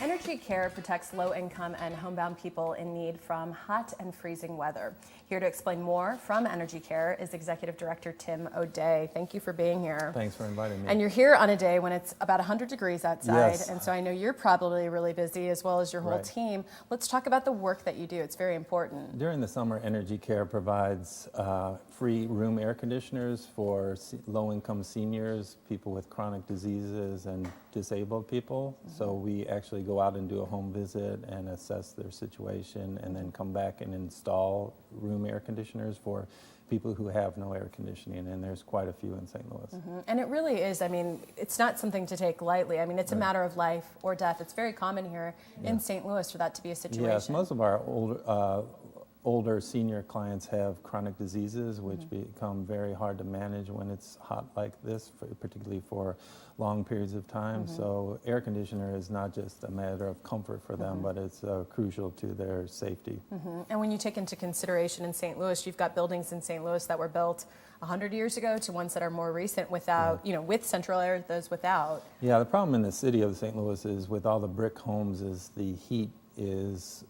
EnergyCare protects low-income and homebound people in need from hot and freezing weather. Here to explain more from EnergyCare is Executive Director Tim O'Day. Thank you for being here. Thanks for inviting me. And you're here on a day when it's about 100 degrees outside, yes. And so I know you're probably really busy as well as your whole right. team. Let's talk about the work that you do. It's very important. During the summer, EnergyCare provides free room air conditioners for low-income seniors, people with chronic diseases, and disabled people. So we actually go out and do a home visit and assess their situation, and then come back and install room air conditioners for people who have no air conditioning, and there's quite a few in St. Louis. And it really is, I mean, it's not something to take lightly. I mean, it's a matter of life or death. It's very common here in St. Louis for that to be a situation. Yes, most of our older senior clients have chronic diseases which become very hard to manage when it's hot like this, particularly for long periods of time. So air conditioner is not just a matter of comfort for them, but it's crucial to their safety. And when you take into consideration in St. Louis, you've got buildings in St. Louis that were built 100 years ago to ones that are more recent without, you know, with central air, those without. Yeah, the problem in the city of St. Louis is with all the brick homes is the heat is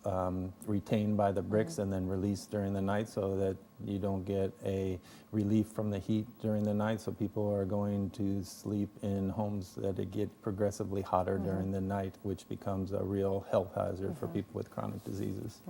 retained by the bricks and then released during the night, so that you don't get a relief from the heat during the night. So people are going to sleep in homes that it get progressively hotter during the night, which becomes a real health hazard for people with chronic diseases.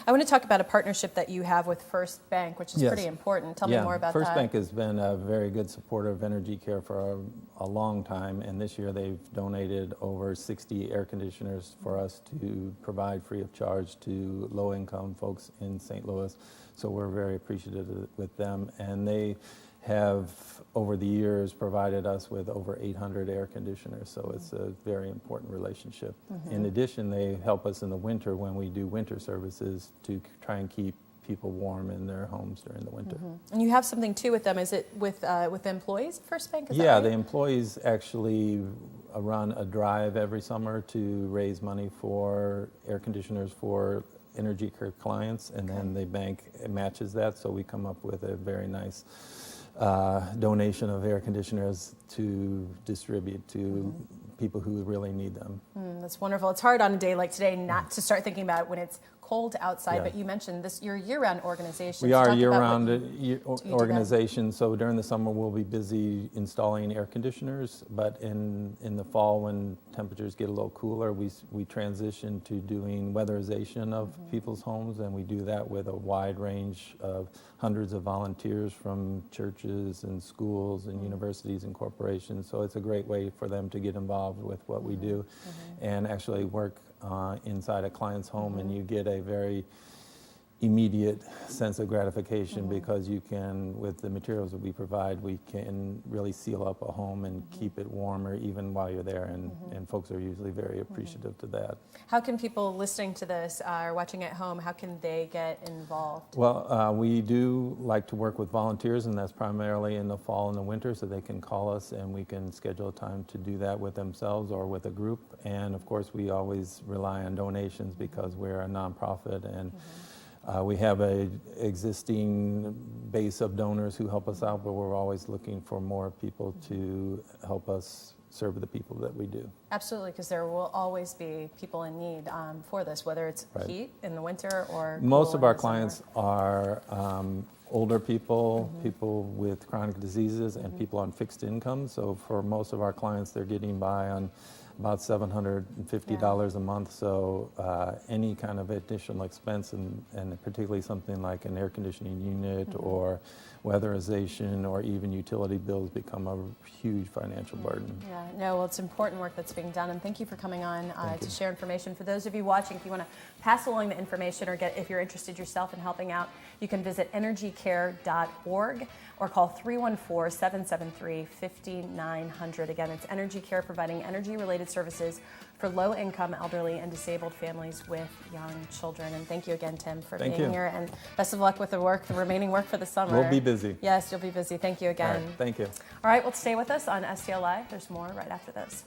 I want to talk about a partnership that you have with First Bank, which is pretty important. Tell me more about First that. Bank has been a very good supporter of EnergyCare for a long time, and this year they've donated over 60 air conditioners for us to provide free of charge to low-income folks in St. Louis. So we're very appreciative with them, and they have over the years provided us with over 800 air conditioners, so it's a very important relationship. In addition, they help us in the winter when we do winter services to try and keep people warm in their homes during the winter. And you have something too with them. Is it with the employees at First Bank? Is that yeah, right? the employees actually run a drive every summer to raise money for air conditioners for EnergyCare clients, and then the bank matches that, so we come up with a very nice donation of air conditioners to distribute to people who really need them. That's wonderful. It's hard on a day like today not to start thinking about it when it's cold outside, but you mentioned this, you're a year-round organization. We So are a talk about year-round organization, so during the summer we'll be busy installing air conditioners, but in the fall when temperatures get a little cooler, we transition to doing weatherization of people's homes, and we do that with a wide range of hundreds of volunteers from churches and schools and universities and corporations, so it's a great way for them to get involved with what we do and actually work inside a client's home, and you get a very immediate sense of gratification because you can, with the materials that we provide, we can really seal up a home and keep it warmer even while you're there, and folks are usually very appreciative to that. How can people listening to this or watching at home, how can they get involved? Well, we do like to work with volunteers, and that's primarily in the fall and the winter, so they can call us and we can schedule a time to do that with themselves or with a group. And of course we always rely on donations because we're a nonprofit, and we have an existing base of donors who help us out, but we're always looking for more people to help us serve the people that we do. Absolutely, because there will always be people in need for this, whether it's heat in the winter or most cool of our in the clients summer. are older people, people with chronic diseases, and people on fixed income. So for most of our clients, they're getting by on about $750 a month, so any kind of additional expense, and particularly something like an air conditioning unit or weatherization or even utility bills become a huge financial burden. Yeah, no, well, it's important work that's being done, and thank you for coming on to share information. For those of you watching, if you want to pass along the information or if you're interested yourself in helping out, you can visit energycare.org or call 314-773-5900. Again, it's EnergyCare, providing energy-related services for low-income, elderly, and disabled families with young children. And thank you again, Tim, for being here. And best of luck with the remaining work for the summer. We'll be busy. Yes, you'll be busy. Thank you again. All right, thank you. All right, well, stay with us on STL Live. There's more right after this.